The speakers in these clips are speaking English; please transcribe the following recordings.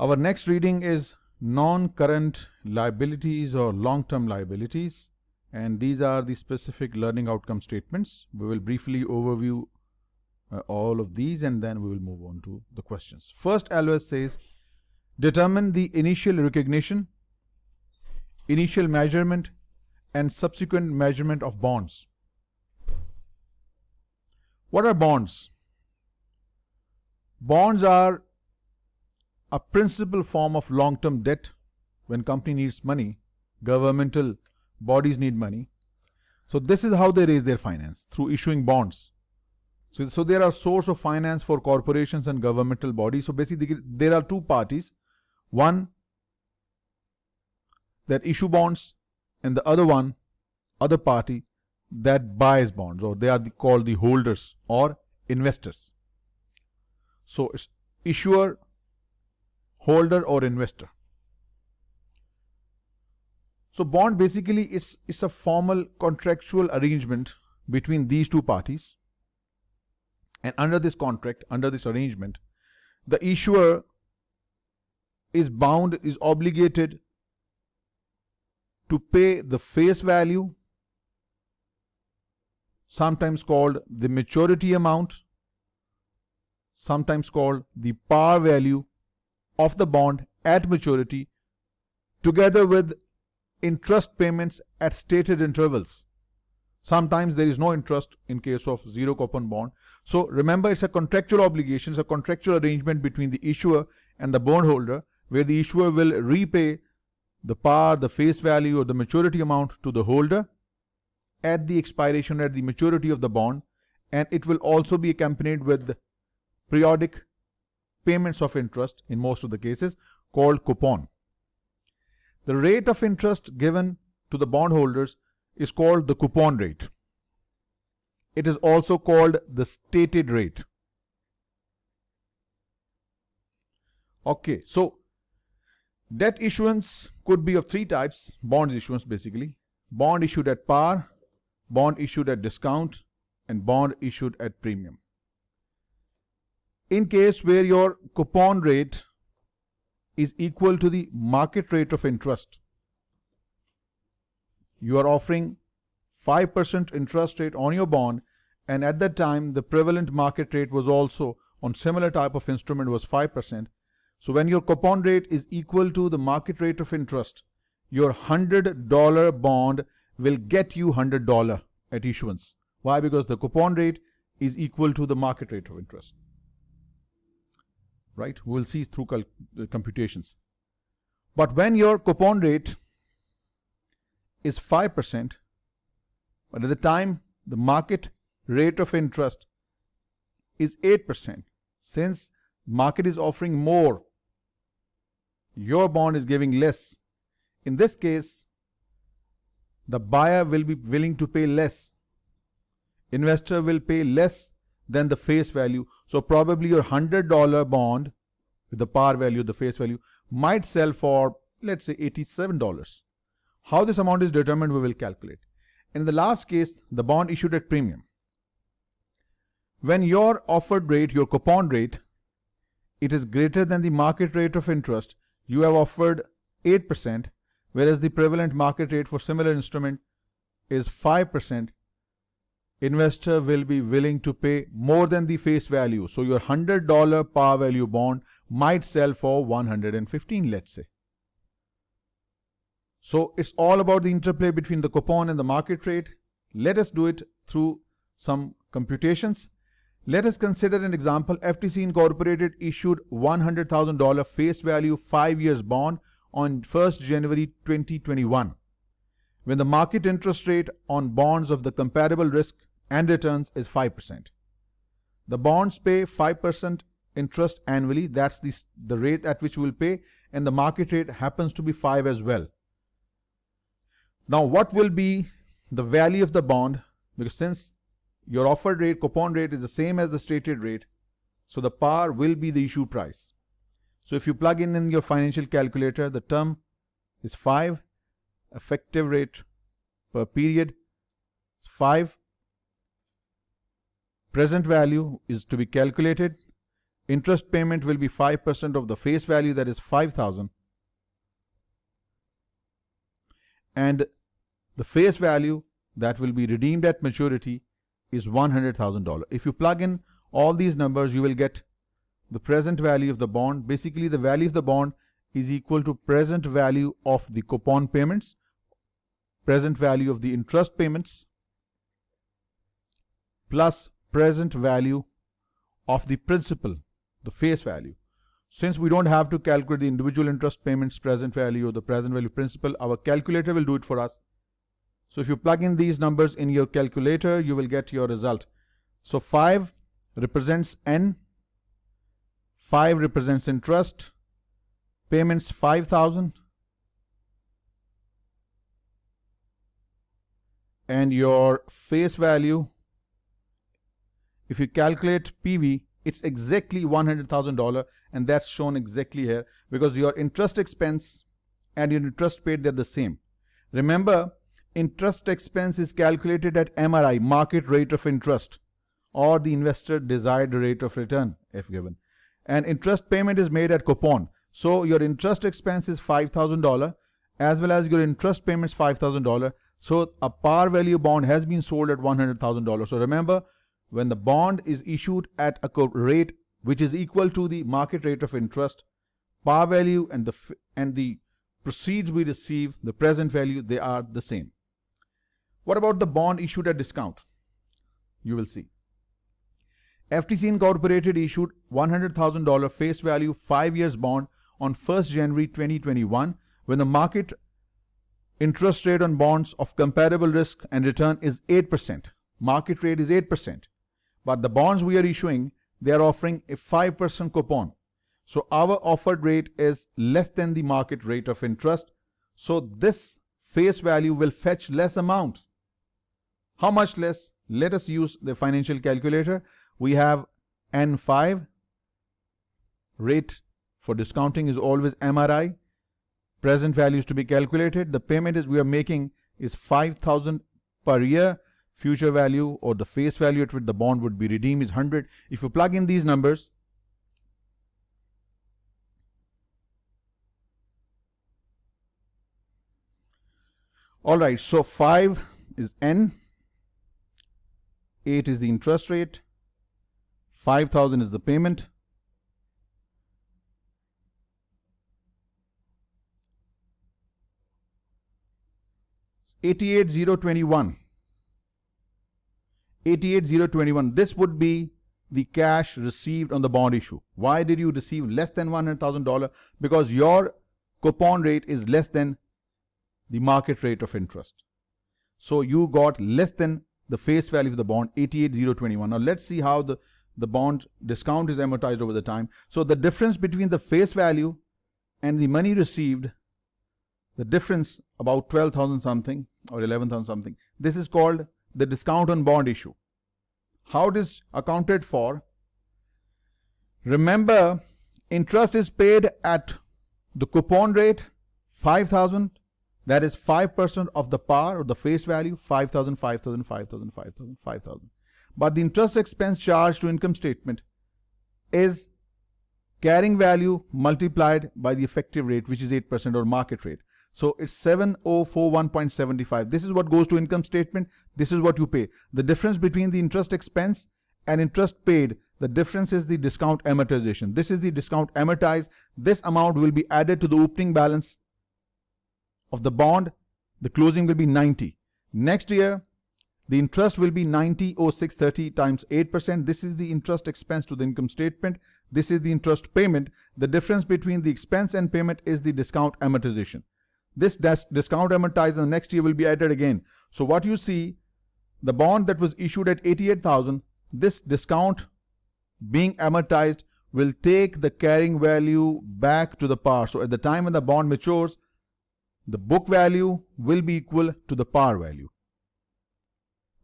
Our next reading is non-current liabilities or long-term liabilities, and these are the specific learning outcome statements. We will briefly overview all of these and then we will move on to the questions. First, LOS says, determine the initial recognition, initial measurement, and subsequent measurement of bonds. What are bonds? Bonds are a principal form of long-term debt. When company needs money, governmental bodies need money. So this is how they raise their finance, through issuing bonds. So there are source of finance for corporations and governmental bodies. So basically there are two parties. One that issue bonds and the other party that buys bonds, or they are called the holders or investors. So it's issuer, holder or investor. So bond basically it's a formal contractual arrangement between these two parties. And under this contract, under this arrangement, the issuer is obligated to pay the face value, sometimes called the maturity amount, sometimes called the par value of the bond at maturity, together with interest payments at stated intervals. Sometimes there is no interest in case of zero coupon bond. So remember, it's a contractual obligation, it's a contractual arrangement between the issuer and the bondholder, where the issuer will repay the par, the face value or the maturity amount to the holder at the expiration, at the maturity of the bond, and it will also be accompanied with periodic payments of interest in most of the cases called coupon. The rate of interest given to the bondholders is called the coupon rate. It is also called the stated rate. Okay, so debt issuance could be of three types. Bonds issuance basically. Bond issued at par, bond issued at discount, and bond issued at premium. In case where your coupon rate is equal to the market rate of interest, you are offering 5% interest rate on your bond, and at that time the prevalent market rate was also on similar type of instrument was 5%. So when your coupon rate is equal to the market rate of interest, your $100 bond will get you $100 at issuance. Why? Because the coupon rate is equal to the market rate of interest. Right? We will see through computations. But when your coupon rate is 5%, but at the time the market rate of interest is 8%. Since market is offering more, your bond is giving less. In this case, the buyer will be willing to pay less. Investor will pay less than the face value. So probably your $100 bond with the par value, the face value, might sell for, let's say, $87. How this amount is determined, we will calculate. In the last case, the bond issued at premium. When your offered rate, your coupon rate, it is greater than the market rate of interest, you have offered 8%, whereas the prevalent market rate for similar instrument is 5%. Investor will be willing to pay more than the face value. So your $100 par value bond might sell for $115, let's say. So it's all about the interplay between the coupon and the market rate. Let us do it through some computations. Let us consider an example. FTC Incorporated issued $100,000 face value 5 years bond on 1st January 2021, when the market interest rate on bonds of the comparable risk and returns is 5%. The bonds pay 5% interest annually. That's the rate at which we will pay, and the market rate happens to be 5 as well. Now what will be the value of the bond? Because since your offered rate, coupon rate is the same as the stated rate, so the par will be the issue price. So if you plug in your financial calculator, the term is 5, effective rate per period is 5, present value is to be calculated, interest payment will be 5% of the face value, that is 5,000, and the face value that will be redeemed at maturity is $100,000. If you plug in all these numbers, you will get the present value of the bond. Basically, the value of the bond is equal to present value of the coupon payments, present value of the interest payments, plus present value of the principal, the face value. Since we don't have to calculate the individual interest payments present value or the present value principal, our calculator will do it for us. So if you plug in these numbers in your calculator, you will get your result. So 5 represents N, 5 represents interest, payments 5,000, and your face value, if you calculate PV, it's exactly $100,000, and that's shown exactly here because your interest expense and your interest paid, they're the same. Remember, interest expense is calculated at MRI, market rate of interest, or the investor desired rate of return if given, and interest payment is made at coupon. So your interest expense is $5,000 as well as your interest payments $5,000. So a par value bond has been sold at $100,000. So remember, when the bond is issued at a rate which is equal to the market rate of interest, par value and the proceeds we receive, the present value, they are the same. What about the bond issued at discount? You will see. FTC Incorporated issued $100,000 face value 5 years bond on 1st January 2021 when the market interest rate on bonds of comparable risk and return is 8%. Market rate is 8%. But the bonds we are issuing, they are offering a 5% coupon. So our offered rate is less than the market rate of interest. So this face value will fetch less amount. How much less? Let us use the financial calculator. We have N5. Rate for discounting is always MRI. Present value is to be calculated. The payment is we are making is 5,000 per year. Future value or the face value at which the bond would be redeemed is 100. If you plug in these numbers, all right, so 5 is N, 8 is the interest rate, 5,000 is the payment, $88,021. 88,021. This would be the cash received on the bond issue. Why did you receive less than $100,000? Because your coupon rate is less than the market rate of interest. So you got less than the face value of the bond, 88,021. Now let's see how the bond discount is amortized over the time. So the difference between the face value and the money received, the difference about 12,000 something or 11,000 something. This is called the discount on bond issue. How it is accounted for? Remember, interest is paid at the coupon rate 5,000. That is 5% of the par or the face value, 5,000, 5,000, 5,000, 5,000, 5,000. But the interest expense charged to income statement is carrying value multiplied by the effective rate, which is 8% or market rate. So it's 7041.75. This is what goes to income statement. This is what you pay. The difference between the interest expense and interest paid, the difference is the discount amortization. This is the discount amortized. This amount will be added to the opening balance of the bond. The closing will be 90. Next year, the interest will be 90,0630 times 8%. This is the interest expense to the income statement. This is the interest payment. The difference between the expense and payment is the discount amortization. This discount amortized in the next year will be added again. So what you see, the bond that was issued at 88,000, this discount being amortized will take the carrying value back to the par. So at the time when the bond matures, the book value will be equal to the par value.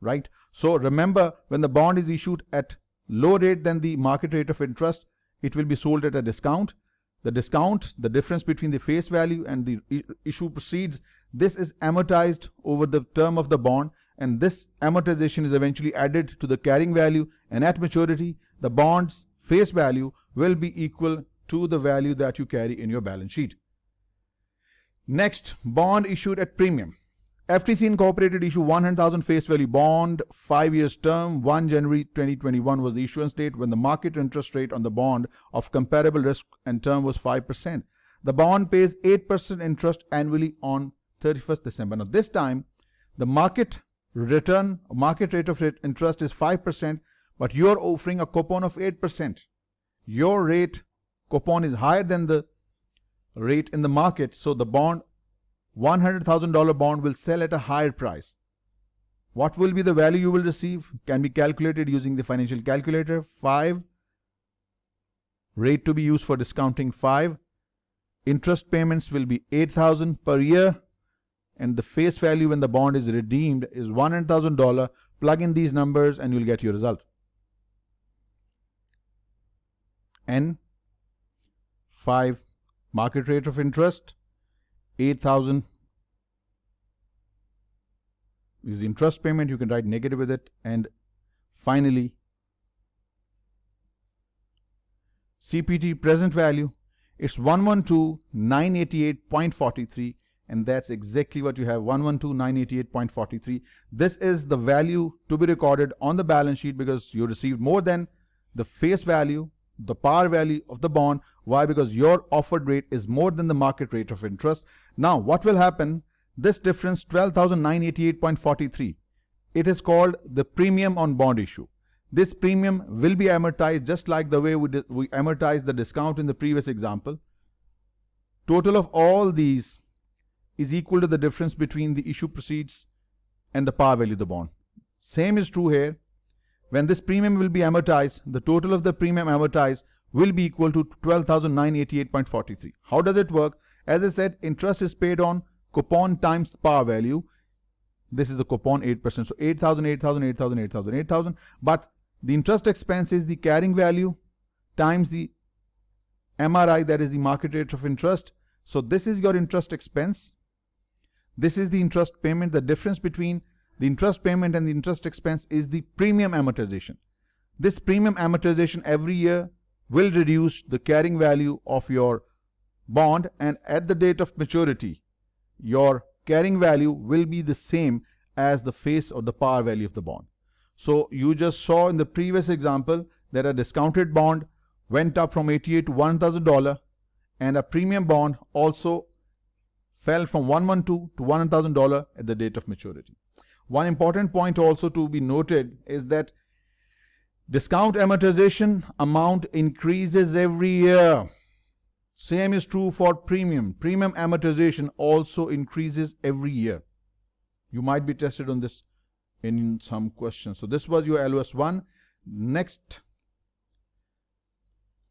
Right? So remember, when the bond is issued at lower rate than the market rate of interest, it will be sold at a discount. The discount, the difference between the face value and the issue proceeds, this is amortized over the term of the bond, and this amortization is eventually added to the carrying value, and at maturity, the bond's face value will be equal to the value that you carry in your balance sheet. Next, bond issued at premium. FTC Incorporated issue 100,000 face value bond, 5 years term. 1 January 2021 was the issuance date when the market interest rate on the bond of comparable risk and term was 5%. The bond pays 8% interest annually on 31st December. Now this time, the market rate of interest is 5%, but you're offering a coupon of 8%. Your rate coupon is higher than the rate in the market, so the bond, $100,000 bond, will sell at a higher price. What will be the value you will receive? Can be calculated using the financial calculator. 5, rate to be used for discounting 5. Interest payments will be 8,000 per year, and the face value when the bond is redeemed is $100,000. Plug in these numbers and you'll get your result. N, 5 market rate of interest, 8,000 is the interest payment. You can write negative with it, and finally CPT present value, it's 112,988.43, and that's exactly what you have, 112,988.43. This is the value to be recorded on the balance sheet because you received more than the face value, the par value of the bond. Why? Because your offered rate is more than the market rate of interest. Now what will happen? This difference, 12,988.43, it is called the premium on bond issue. This premium will be amortized just like the way we amortized the discount in the previous example. Total of all these is equal to the difference between the issue proceeds and the par value of the bond. Same is true here. When this premium will be amortized, the total of the premium amortized will be equal to 12,988.43. How does it work? As I said, interest is paid on coupon times par value. This is the coupon, 8%. So 8,000, 8,000, 8,000, 8,000, 8,000. But the interest expense is the carrying value times the MRI, that is the market rate of interest. So this is your interest expense. This is the interest payment. The difference between the interest payment and the interest expense is the premium amortization. This premium amortization every year will reduce the carrying value of your bond, and at the date of maturity, your carrying value will be the same as the face or the par value of the bond. So you just saw in the previous example that a discounted bond went up from $88 to $1,000, and a premium bond also fell from $112 to $100,000 at the date of maturity. One important point also to be noted is that discount amortization amount increases every year. Same is true for premium. Premium amortization also increases every year. You might be tested on this in some questions. So this was your LOS 1. Next,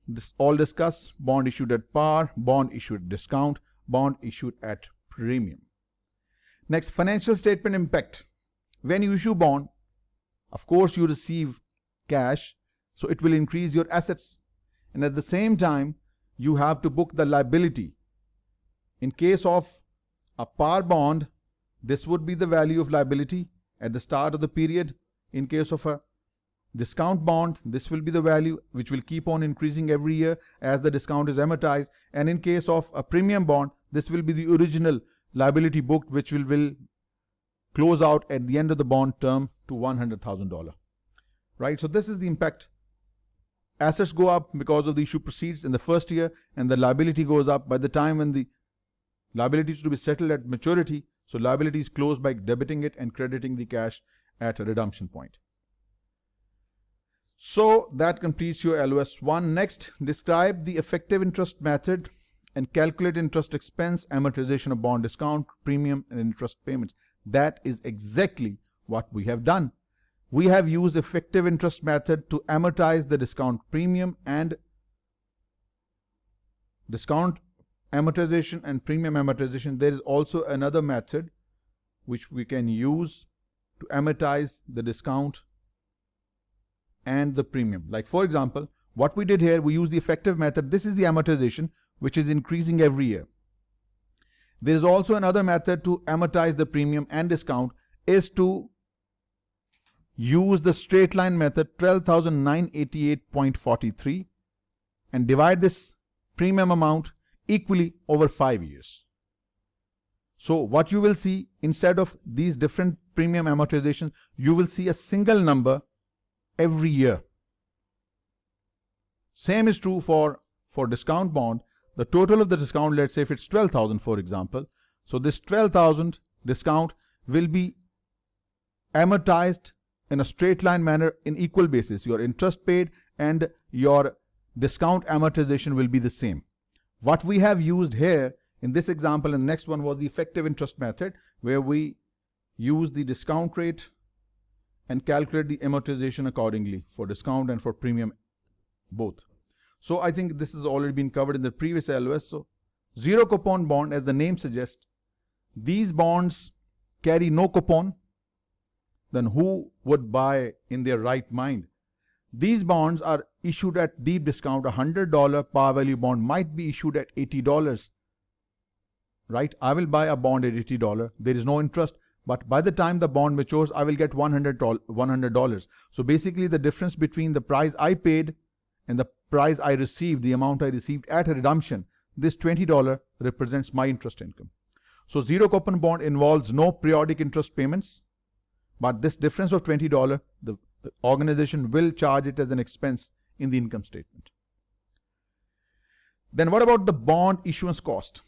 this all discuss bond issued at par, bond issued at discount, bond issued at premium. Next, financial statement impact. When you issue bond, of course you receive cash, so it will increase your assets, and at the same time you have to book the liability. In case of a par bond, this would be the value of liability at the start of the period. In case of a discount bond, this will be the value which will keep on increasing every year as the discount is amortized, and in case of a premium bond, this will be the original liability booked, which will close out at the end of the bond term to $100,000. Right? So this is the impact. Assets go up because of the issue proceeds in the first year, and the liability goes up by the time when the liability is to be settled at maturity. So liability is closed by debiting it and crediting the cash at a redemption point. So that completes your LOS 1. Next, describe the effective interest method and calculate interest expense, amortization of bond discount, premium, and interest payments. That is exactly what we have done. We have used effective interest method to amortize the discount premium, and discount amortization and premium amortization. There is also another method which we can use to amortize the discount and the premium. Like for example, what we did here, we use the effective method. This is the amortization which is increasing every year. There is also another method to amortize the premium and discount, is to use the straight line method 12,988.43 and divide this premium amount equally over 5 years. So what you will see, instead of these different premium amortizations, you will see a single number every year. Same is true for discount bond. The total of the discount, let's say if it's 12,000 for example, so this 12,000 discount will be amortized in a straight line manner in equal basis. Your interest paid and your discount amortization will be the same. What we have used here in this example and the next one was the effective interest method, where we use the discount rate and calculate the amortization accordingly for discount and for premium both. So I think this has already been covered in the previous LOS. So zero coupon bond, as the name suggests, these bonds carry no coupon. Then who would buy in their right mind? These bonds are issued at deep discount. $100 par value bond might be issued at $80. Right? I will buy a bond at $80. There is no interest, but by the time the bond matures, I will get $100. So basically the difference between the price I paid and the price I received, the amount I received at a redemption, this $20 represents my interest income. So zero coupon bond involves no periodic interest payments, but this difference of $20, the organization will charge it as an expense in the income statement. Then what about the bond issuance cost?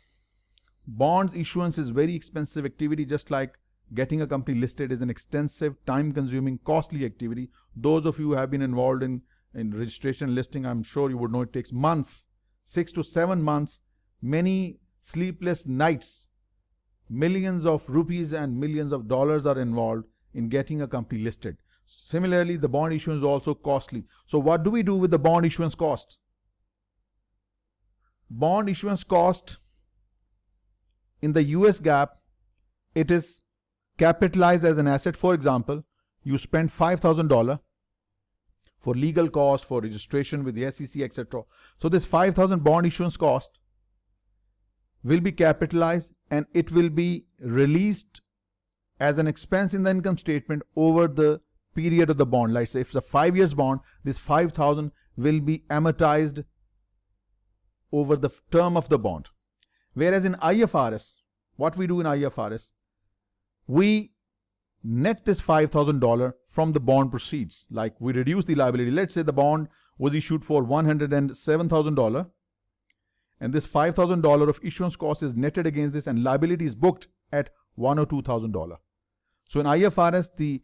Bond issuance is very expensive activity, just like getting a company listed is an extensive, time-consuming, costly activity. Those of you who have been involved in registration listing, I'm sure you would know it takes months, 6 to 7 months, many sleepless nights, millions of rupees and millions of dollars are involved in getting a company listed. Similarly, the bond issuance is also costly. So what do we do with the bond issuance cost? Bond issuance cost in the US GAAP, it is capitalized as an asset. For example, you spend $5,000 for legal costs, for registration with the SEC, etc. So this 5,000 bond issuance cost will be capitalized and it will be released as an expense in the income statement over the period of the bond. Let's say if it's a 5 years bond, this 5,000 will be amortized over the term of the bond. Whereas in IFRS, what we do in IFRS, we net this $5,000 from the bond proceeds. Like we reduce the liability. Let's say the bond was issued for $107,000 and this $5,000 of issuance cost is netted against this and liability is booked at $1,000 or $2,000. So in IFRS, the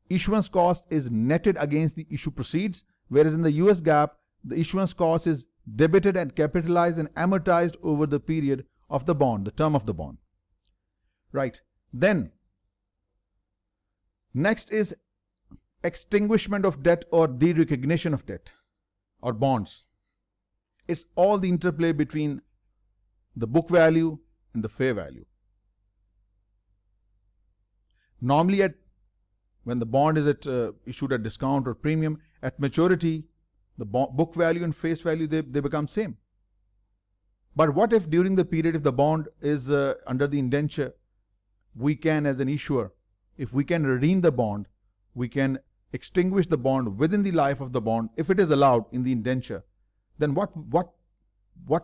issuance cost is netted against the issue proceeds, whereas in the US GAAP, the issuance cost is debited and capitalized and amortized over the period of the bond, the term of the bond. Right. Then, next is extinguishment of debt or de-recognition of debt or bonds. It's all the interplay between the book value and the fair value. Normally when the bond is issued at discount or premium, at maturity, the book value and face value, they become same. But what if during the period, if the bond is under the indenture, we can, as an issuer, if we can redeem the bond, we can extinguish the bond within the life of the bond, if it is allowed in the indenture, then what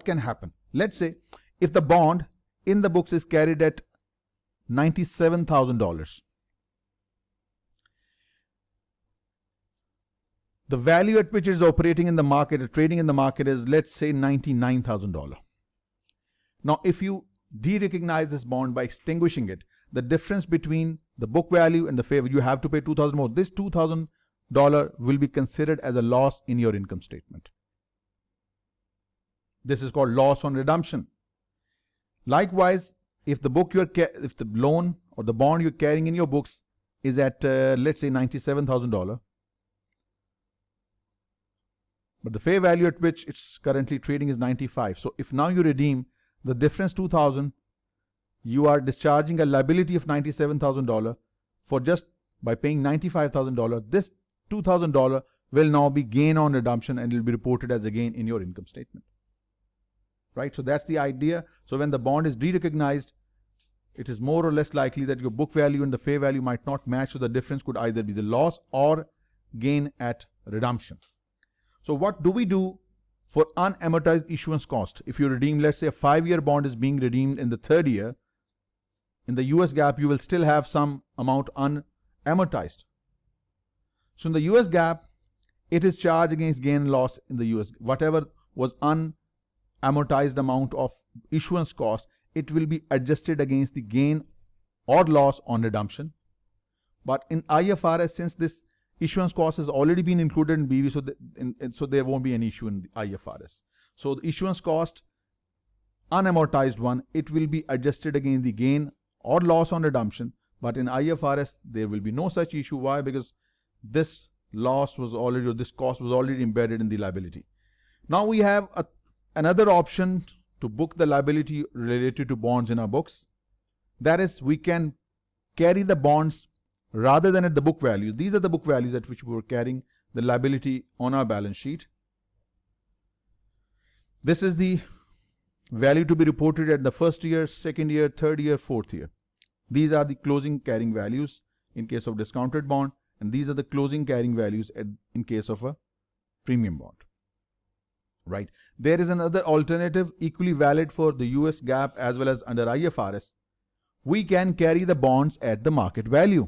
can happen? Let's say if the bond in the books is carried at $97,000. The value at which it is operating in the market or trading in the market is, let's say, $99,000. Now, if you de-recognize this bond by extinguishing it, the difference between the book value and the fair value, you have to pay $2,000 more. This $2,000 will be considered as a loss in your income statement. This is called loss on redemption. Likewise, if the if the loan or the bond you're carrying in your books is at let's say $97,000, but the fair value at which it's currently trading is 95. So if now you redeem the difference, 2,000, you are discharging a liability of $97,000 for just by paying $95,000. This $2,000 will now be gain on redemption and it will be reported as a gain in your income statement. Right? So that's the idea. So when the bond is de-recognized, it is more or less likely that your book value and the fair value might not match, so the difference could either be the loss or gain at redemption. So what do we do for unamortized issuance cost? If you redeem, let's say a 5-year bond is being redeemed in the 3rd year, in the US GAAP, you will still have some amount unamortized. So in the US GAAP, it is charged against gain and loss in the US. Whatever was unamortized amount of issuance cost, it will be adjusted against the gain or loss on redemption. But in IFRS, since this issuance cost has already been included in BV, so there won't be any issue in the IFRS. So the issuance cost, unamortized one, it will be adjusted against the gain or loss on redemption. But in IFRS, there will be no such issue. Why? Because this loss was already, or this cost was already embedded in the liability. Now we have another option to book the liability related to bonds in our books. That is, we can carry the bonds rather than at the book value. These are the book values at which we were carrying the liability on our balance sheet. This is the value to be reported at the 1st year, 2nd year, 3rd year, 4th year. These are the closing carrying values in case of discounted bond, and these are the closing carrying values in case of a premium bond. Right. There is another alternative equally valid for the US GAAP as well as under IFRS. We can carry the bonds at the market value.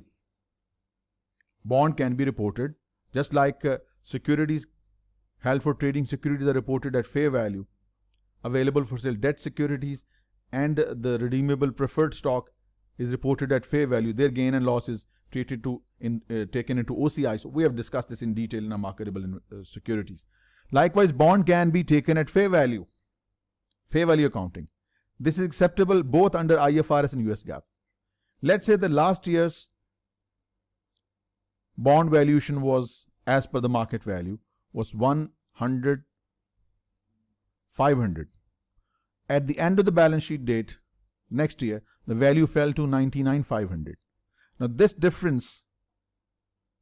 Bond can be reported just like securities held for trading securities are reported at fair value. Available for sale debt securities and the redeemable preferred stock is reported at fair value. Their gain and loss is treated taken into OCI. So we have discussed this in detail in our marketable securities. Likewise, bond can be taken at fair value accounting. This is acceptable both under IFRS and US GAAP. Let's say the last year's bond valuation was, as per the market value, was 100, 500. At the end of the balance sheet date, next year, the value fell to 99, 500. Now this difference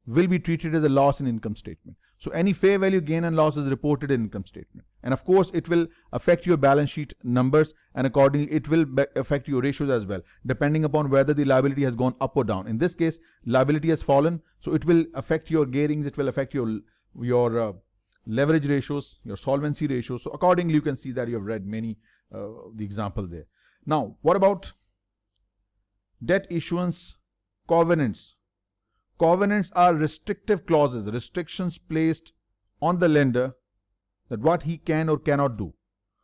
will be treated as a loss in income statement. So any fair value gain and loss is reported in income statement. And of course, it will affect your balance sheet numbers, and accordingly, it will affect your ratios as well, depending upon whether the liability has gone up or down. In this case, liability has fallen, so it will affect your gearings, it will affect your leverage ratios, your solvency ratios. So accordingly, you can see that you have read many the example there. Now, what about debt issuance covenants? Covenants are restrictive clauses, restrictions placed on the lender that what he can or cannot do.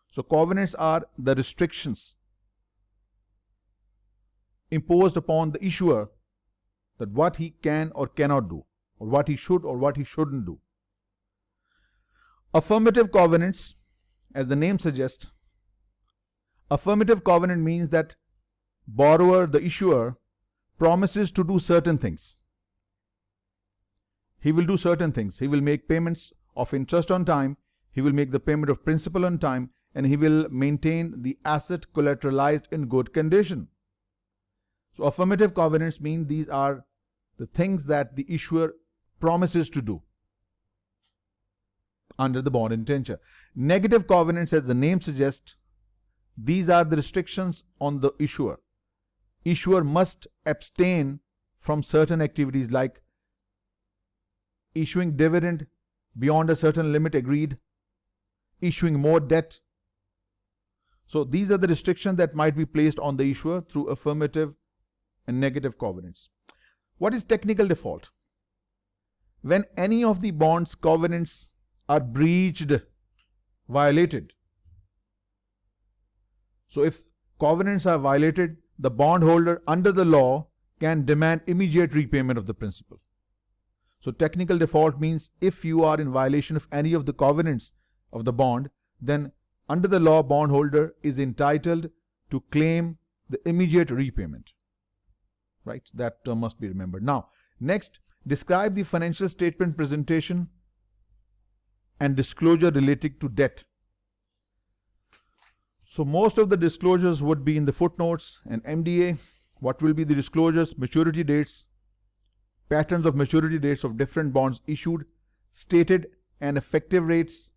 So covenants are the restrictions imposed upon the issuer that what he can or cannot do, or what he should or what he shouldn't do. Affirmative covenants, as the name suggests, affirmative covenant means that borrower, the issuer, promises to do certain things. He will do certain things. He will make payments of interest on time, he will make the payment of principal on time, and he will maintain the asset collateralized in good condition. So affirmative covenants mean these are the things that the issuer promises to do under the bond indenture. Negative covenants, as the name suggests, these are the restrictions on the issuer. Issuer must abstain from certain activities like issuing dividend beyond a certain limit agreed, issuing more debt. So these are the restrictions that might be placed on the issuer through affirmative and negative covenants. What is technical default? When any of the bond's covenants are breached, violated. So if covenants are violated, the bondholder under the law can demand immediate repayment of the principal. So technical default means if you are in violation of any of the covenants of the bond, then under the law, bondholder is entitled to claim the immediate repayment. Right? That term must be remembered. Now, next, describe the financial statement presentation and disclosure related to debt. So most of the disclosures would be in the footnotes and MDA. What will be the disclosures? Maturity dates, patterns of maturity dates of different bonds issued, stated and effective rates,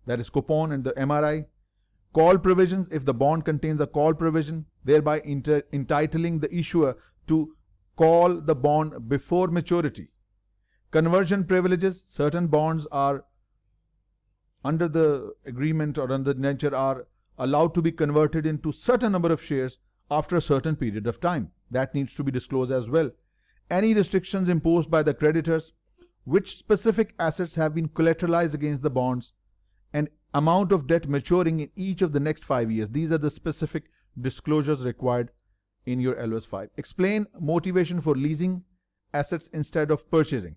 that is coupon and the MRI, Call provisions, if the bond contains a call provision, thereby entitling the issuer to call the bond before maturity. Conversion privileges, certain bonds are under the agreement or under the nature are allowed to be converted into certain number of shares after a certain period of time. That needs to be disclosed as well. Any restrictions imposed by the creditors, which specific assets have been collateralized against the bonds, and amount of debt maturing in each of the next 5 years. These are the specific disclosures required in your LOS 5. Explain motivation for leasing assets instead of purchasing.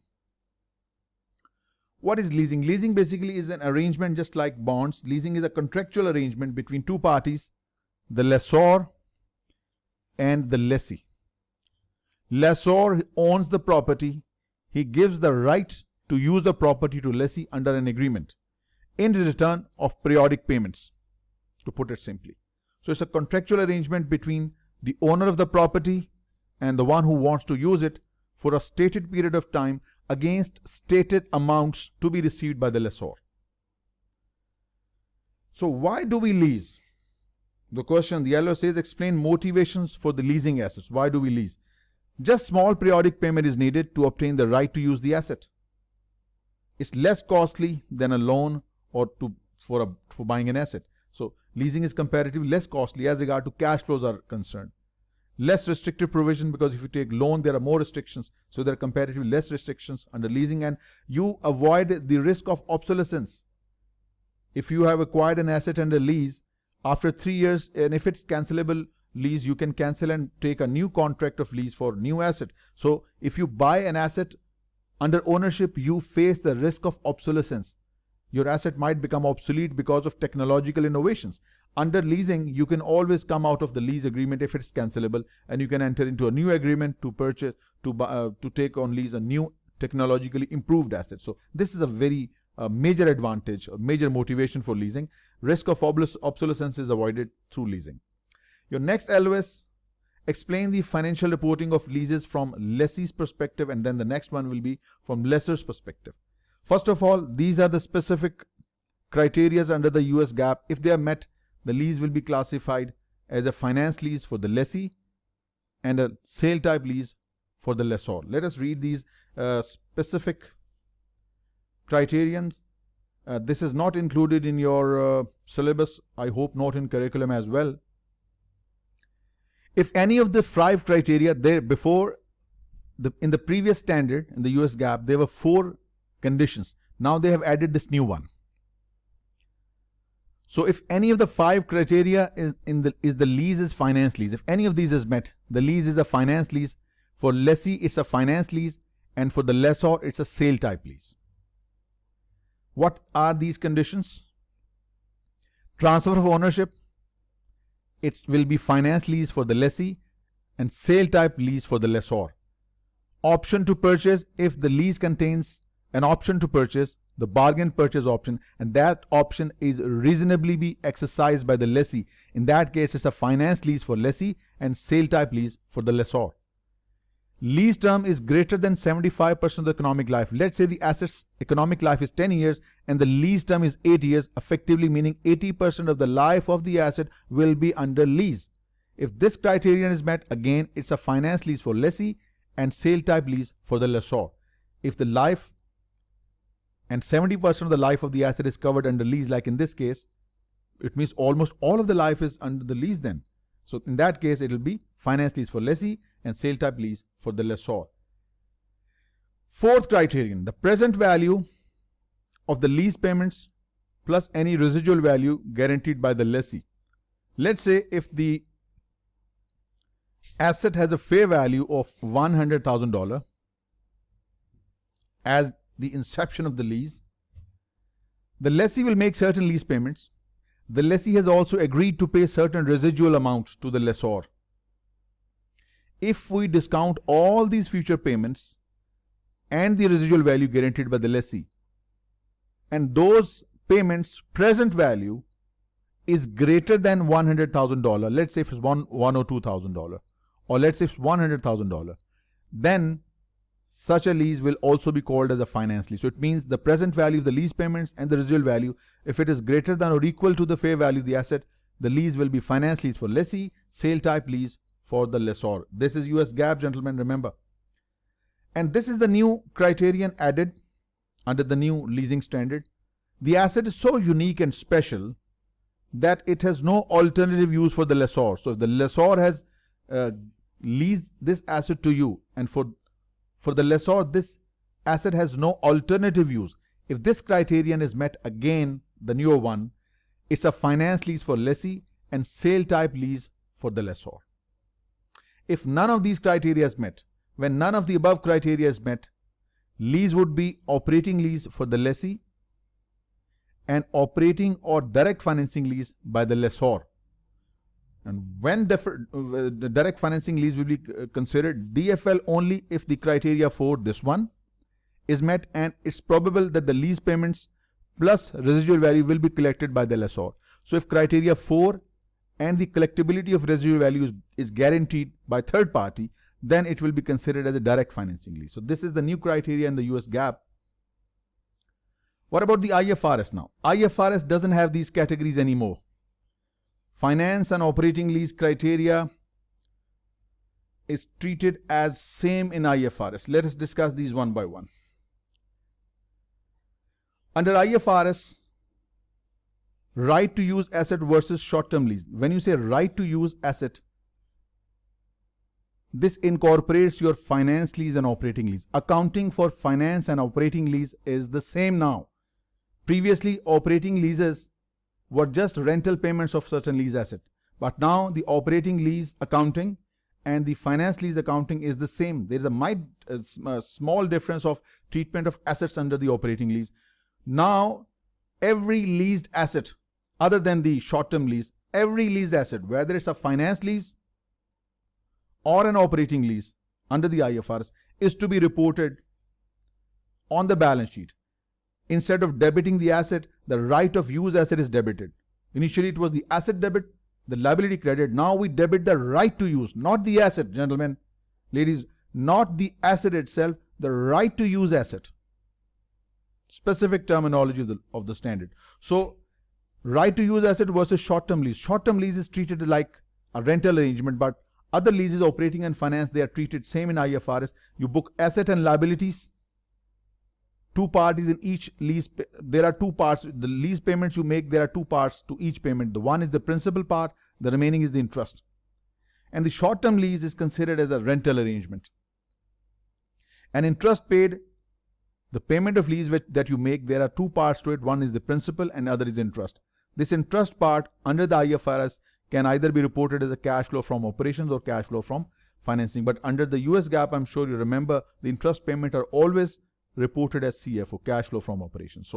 What is leasing? Leasing basically is an arrangement just like bonds. Leasing is a contractual arrangement between two parties, the lessor and the lessee. Lessor owns the property. He gives the right to use the property to lessee under an agreement in return of periodic payments, to put it simply. So it's a contractual arrangement between the owner of the property and the one who wants to use it for a stated period of time against stated amounts to be received by the lessor. So why do we lease? The question, the LO says, explain motivations for the leasing assets. Why do we lease? Just small periodic payment is needed to obtain the right to use the asset. It's less costly than a loan or for buying an asset. So leasing is comparatively less costly as regard to cash flows are concerned. Less restrictive provision, because if you take loan there are more restrictions, so there are comparatively less restrictions under leasing, and you avoid the risk of obsolescence. If you have acquired an asset under lease, after 3 years, and if it's cancelable lease, you can cancel and take a new contract of lease for new asset. So if you buy an asset under ownership, you face the risk of obsolescence. Your asset might become obsolete because of technological innovations. Under leasing, you can always come out of the lease agreement if it's cancelable, and you can enter into a new agreement to purchase, to take on lease a new technologically improved asset. So this is a very major advantage, a major motivation for leasing. Risk of obsolescence is avoided through leasing. Your next LOS, explain the financial reporting of leases from lessee's perspective, and then the next one will be from lessor's perspective. First of all, these are the specific criteria under the US GAAP. If they are met, the lease will be classified as a finance lease for the lessee and a sale type lease for the lessor. Let us read these specific criterions. This is not included in your syllabus. I hope not in curriculum as well. If any of the 5 criteria there before, in the previous standard in the US GAAP, there were 4 conditions. Now they have added this new one. So if any of the 5 criteria is the lease is finance lease, if any of these is met, the lease is a finance lease. For lessee, it's a finance lease, and for the lessor, it's a sale type lease. What are these conditions? Transfer of ownership, it will be finance lease for the lessee and sale type lease for the lessor. Option to purchase, if the lease contains an option to purchase, the bargain purchase option, and that option is reasonably be exercised by the lessee. In that case, it's a finance lease for lessee and sale type lease for the lessor. Lease term is greater than 75% of the economic life. Let's say the asset's economic life is 10 years and the lease term is 8 years, effectively meaning 80% of the life of the asset will be under lease. If this criterion is met, again, it's a finance lease for lessee and sale type lease for the lessor. If the life and 70% of the life of the asset is covered under lease, like in this case, it means almost all of the life is under the lease then. So in that case, it will be finance lease for lessee and sale type lease for the lessor. 4th criterion, the present value of the lease payments plus any residual value guaranteed by the lessee. Let's say if the asset has a fair value of $100,000 as the inception of the lease, the lessee will make certain lease payments. The lessee has also agreed to pay certain residual amounts to the lessor. If we discount all these future payments and the residual value guaranteed by the lessee, and those payments present value is greater than $100,000, let's say if it's $1 or $2,000, or let's say it's $100,000, then such a lease will also be called as a finance lease. So it means the present value of the lease payments and the residual value, if it is greater than or equal to the fair value of the asset, the lease will be finance lease for lessee, sale type lease for the lessor. This is US GAAP, gentlemen, remember. And this is the new criterion added under the new leasing standard. The asset is so unique and special that it has no alternative use for the lessor. So if the lessor has leased this asset to you, and for the lessor this asset has no alternative use, if this criterion is met, again the newer one, it's a finance lease for lessee and sale type lease for the lessor. If none of these criteria is met, when none of the above criteria is met, lease would be operating lease for the lessee and operating or direct financing lease by the lessor. And when the direct financing lease will be considered DFL only if the criteria for this one is met and it's probable that the lease payments plus residual value will be collected by the lessor. So if criteria 4 and the collectibility of residual value is guaranteed by third party, then it will be considered as a direct financing lease. So this is the new criteria in the US GAAP. What about the IFRS now? IFRS doesn't have these categories anymore. Finance and operating lease criteria is treated as same in IFRS. Let us discuss these one by one. Under IFRS, right to use asset versus short-term lease. When you say right to use asset, this incorporates your finance lease and operating lease. Accounting for finance and operating lease is the same now. Previously, operating leases were just rental payments of certain lease asset. But now the operating lease accounting and the finance lease accounting is the same. There is a small difference of treatment of assets under the operating lease. Now, every leased asset, other than the short-term lease, every leased asset, whether it's a finance lease or an operating lease under the IFRS, is to be reported on the balance sheet. Instead of debiting the asset, the right of use asset is debited. Initially, it was the asset debit, the liability credit. Now we debit the right to use, not the asset, gentlemen, ladies, not the asset itself, the right to use asset. Specific terminology of the standard. So, right to use asset versus short-term lease. Short-term lease is treated like a rental arrangement, but other leases, operating and finance, they are treated same in IFRS. You book asset and liabilities. Two parties in each lease. There are two parts. The lease payments you make, there are two parts to each payment. The one is the principal part, the remaining is the interest. And the short-term lease is considered as a rental arrangement. And interest paid, the payment of lease that you make, there are two parts to it. One is the principal and other is interest. This interest part under the IFRS can either be reported as a cash flow from operations or cash flow from financing. But under the US GAAP, I'm sure you remember, the interest payment are always reported as CFO, cash flow from operations.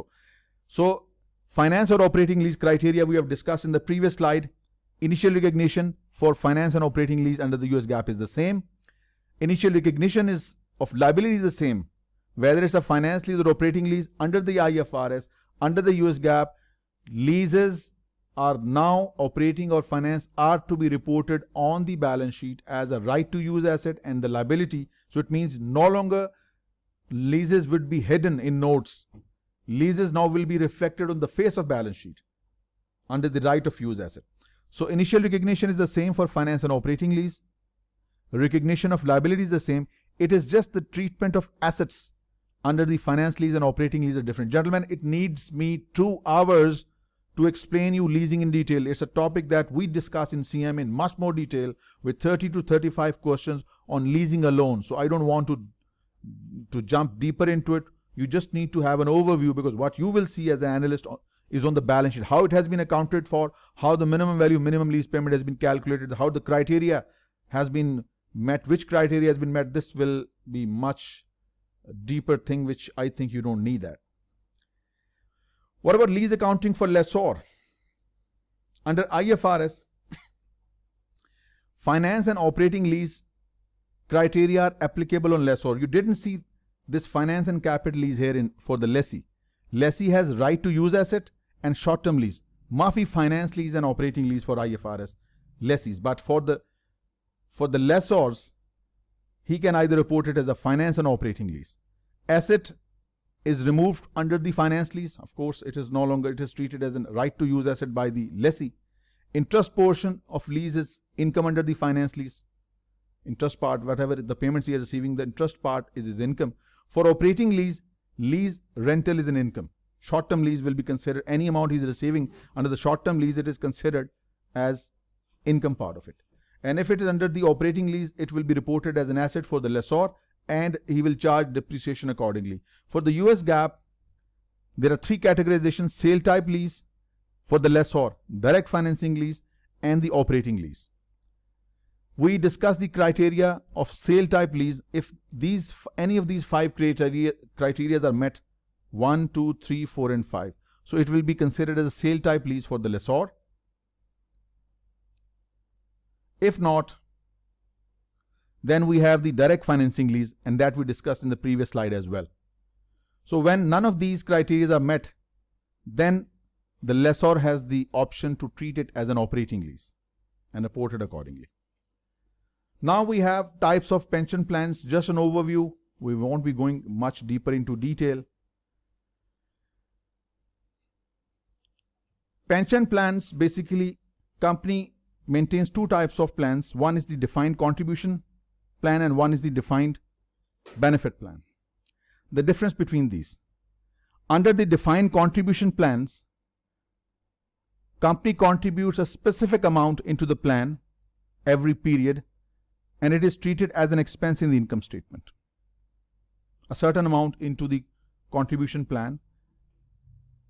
So finance or operating lease criteria we have discussed in the previous slide. Initial recognition for finance and operating lease under the US GAAP is the same. Initial recognition is of liability is the same. Whether it's a finance lease or operating lease under the IFRS, under the US GAAP, leases are now operating or finance are to be reported on the balance sheet as a right to use asset and the liability. So it means no longer leases would be hidden in notes. Leases now will be reflected on the face of balance sheet under the right of use asset. So initial recognition is the same for finance and operating lease. Recognition of liability is the same. It is just the treatment of assets under the finance lease and operating lease are different. Gentlemen, it needs me 2 hours to explain you leasing in detail. It's a topic that we discuss in CM in much more detail with 30 to 35 questions on leasing alone. So I don't want to jump deeper into it. You just need to have an overview, because what you will see as an analyst is on the balance sheet, how it has been accounted for, how the minimum value, minimum lease payment has been calculated, how the criteria has been met, which criteria has been met. This will be much deeper thing, which I think you don't need that. What about lease accounting for lessor? Under IFRS, finance and operating lease criteria are applicable on lessor. You didn't see this finance and capital lease here for the lessee. Lessee has right to use asset and short-term lease. Maafi finance lease and operating lease for IFRS lessees. But for the lessors, he can either report it as a finance and operating lease. Asset is removed under the finance lease. Of course, it is no longer, it is treated as a right to use asset by the lessee. Interest portion of lease is income under the finance lease. Interest part, whatever the payments he is receiving, the interest part is his income. For operating lease, lease rental is an income. Short-term lease will be considered, any amount he is receiving under the short-term lease, it is considered as income part of it. And if it is under the operating lease, it will be reported as an asset for the lessor and he will charge depreciation accordingly. For the US GAAP, there are three categorizations: sale type lease for the lessor, direct financing lease, and the operating lease. We discussed the criteria of sale type lease. If any of these five criteria are met, 1, 2, 3, 4, and 5. So it will be considered as a sale type lease for the lessor. If not, then we have the direct financing lease, and that we discussed in the previous slide as well. So when none of these criteria are met, then the lessor has the option to treat it as an operating lease and report it accordingly. Now we have types of pension plans. Just an overview. We won't be going much deeper into detail. Pension plans, basically, company maintains two types of plans. One is the defined contribution plan and one is the defined benefit plan. The difference between these: under the defined contribution plans, company contributes a specific amount into the plan every period, and it is treated as an expense in the income statement. A certain amount into the contribution plan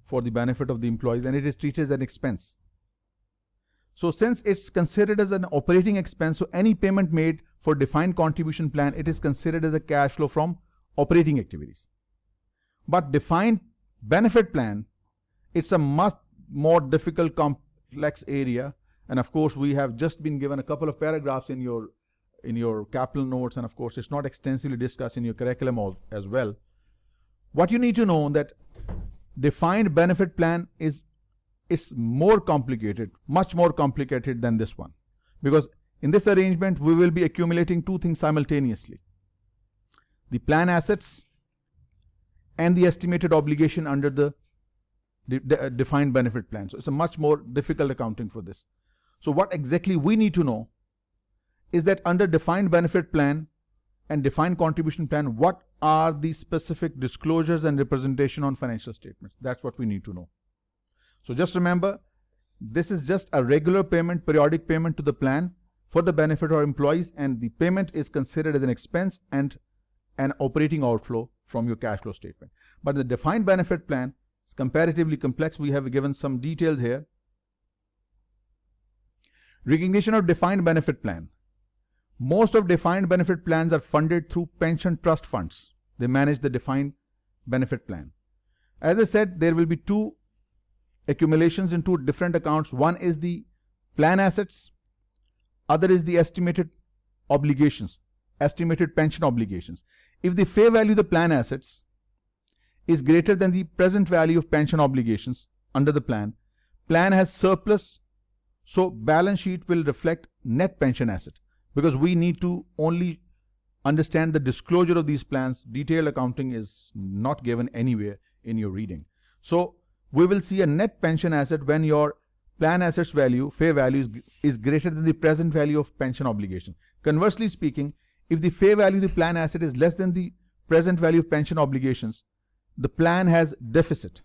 for the benefit of the employees, and it is treated as an expense. So since it's considered as an operating expense, so any payment made for defined contribution plan, it is considered as a cash flow from operating activities. But defined benefit plan, it's a much more difficult, complex area, and of course we have just been given a couple of paragraphs in your capital notes, and of course it's not extensively discussed in your curriculum as well. What you need to know that defined benefit plan is more complicated, much more complicated than this one, because in this arrangement we will be accumulating two things simultaneously: the plan assets and the estimated obligation under the defined benefit plan. So it's a much more difficult accounting for this. So what exactly we need to know is that under defined benefit plan and defined contribution plan, what are the specific disclosures and representation on financial statements? That's what we need to know. So just remember, this is just a regular payment, periodic payment to the plan for the benefit of employees, and the payment is considered as an expense and an operating outflow from your cash flow statement. But the defined benefit plan is comparatively complex. We have given some details here. Recognition of defined benefit plan. Most of defined benefit plans are funded through pension trust funds. They manage the defined benefit plan. As I said, there will be two accumulations in two different accounts. One is the plan assets, other is the estimated obligations, estimated pension obligations. If the fair value of the plan assets is greater than the present value of pension obligations under the plan has surplus, so balance sheet will reflect net pension asset, because we need to only understand the disclosure of these plans. Detailed accounting is not given anywhere in your reading. So we will see a net pension asset when your plan assets value, fair value, is greater than the present value of pension obligation. Conversely speaking, if the fair value of the plan asset is less than the present value of pension obligations, the plan has deficit.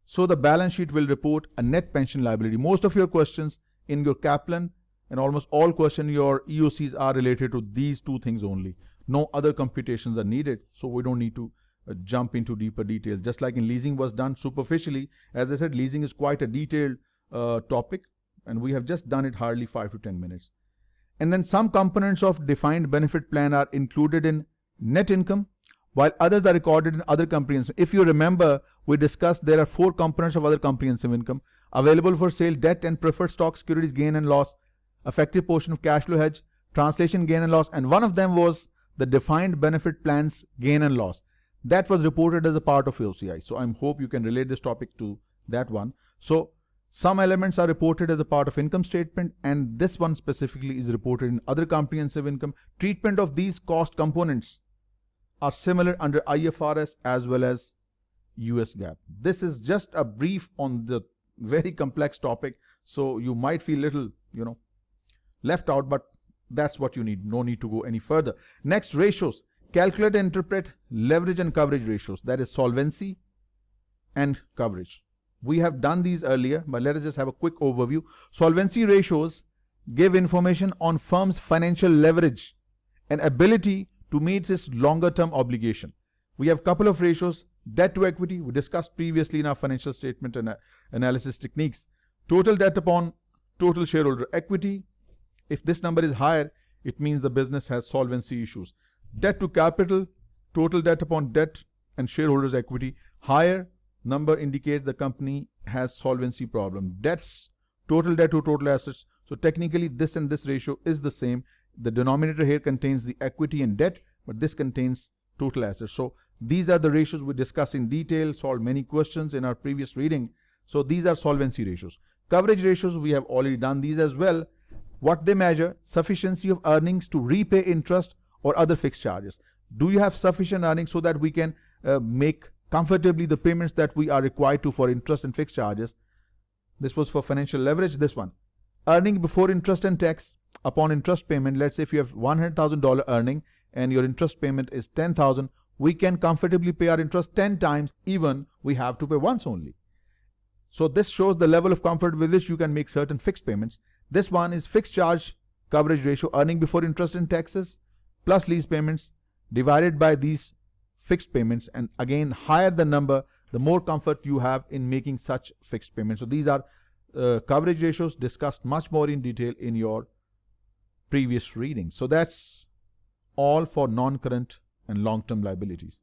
So the balance sheet will report a net pension liability. Most of your questions in your Kaplan and almost all questions in your EOCs are related to these two things only. No other computations are needed, so we don't need to jump into deeper details. Just like in leasing was done superficially. As I said, leasing is quite a detailed topic, and we have just done it hardly 5 to 10 minutes. And then some components of defined benefit plan are included in net income, while others are recorded in other comprehensive. If you remember, we discussed there are 4 components of other comprehensive income: available for sale debt and preferred stock securities gain and loss, effective portion of cash flow hedge, translation gain and loss, and one of them was the defined benefit plans gain and loss. That was reported as a part of OCI. So I hope you can relate this topic to that one. So Some elements are reported as a part of income statement, and this one specifically is reported in other comprehensive income. Treatment of these cost components are similar under IFRS as well as US GAAP. This is just a brief on the very complex topic, so you might feel little, left out, but that's what you need. No need to go any further. Next, ratios. Calculate and interpret leverage and coverage ratios, that is solvency and coverage. We have done these earlier, but let us just have a quick overview. Solvency ratios give information on firm's financial leverage and ability to meet its longer term obligation. We have a couple of ratios. Debt to equity, we discussed previously in our financial statement and analysis techniques. Total debt upon total shareholder equity. If this number is higher, it means the business has solvency issues. Debt to capital, total debt upon debt and shareholders equity. Higher number indicates the company has solvency problem. Debts, total debt to total assets. So technically this and this ratio is the same. The denominator here contains the equity and debt, but this contains total assets. So these are the ratios we discussed in detail, solved many questions in our previous reading. So these are solvency ratios. Coverage ratios, we have already done these as well. What they measure: sufficiency of earnings to repay interest or other fixed charges. Do you have sufficient earnings so that we can make comfortably the payments that we are required to for interest and fixed charges? This was for financial leverage. This one, earning before interest and tax upon interest payment. Let's say if you have $100,000 earning and your interest payment is $10,000, we can comfortably pay our interest 10 times, even we have to pay once only. So this shows the level of comfort with which you can make certain fixed payments. This one is fixed charge coverage ratio, earning before interest and taxes plus lease payments divided by these fixed payments, and again, higher the number, the more comfort you have in making such fixed payments. So these are coverage ratios discussed much more in detail in your previous readings. So that's all for non-current and long-term liabilities.